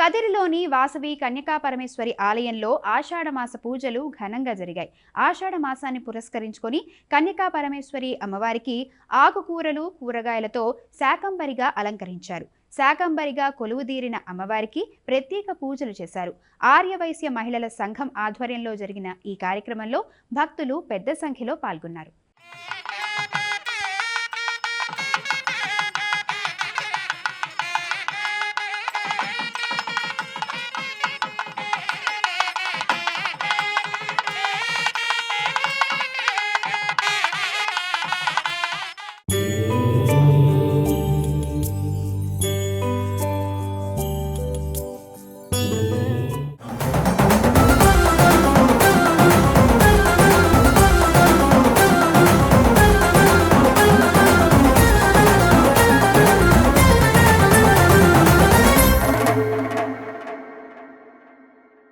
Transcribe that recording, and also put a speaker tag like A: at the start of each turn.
A: కదిరిలోని వాసవి కన్యకా పరమేశ్వరి ఆలయంలో ఆషాఢమాస పూజలు ఘనంగా జరిగాయి. ఆషాఢ మాసాన్ని పురస్కరించుకొని కన్యకా పరమేశ్వరి అమ్మవారికి ఆకుకూరలు, కూరగాయలతో శాకంబరిగా అలంకరించారు. శాకంబరిగా కొలువుదీరిన అమ్మవారికి ప్రత్యేక పూజలు చేశారు. ఆర్యవైశ్య మహిళల సంఘం ఆధ్వర్యంలో జరిగిన ఈ కార్యక్రమంలో భక్తులు పెద్ద సంఖ్యలో పాల్గొన్నారు.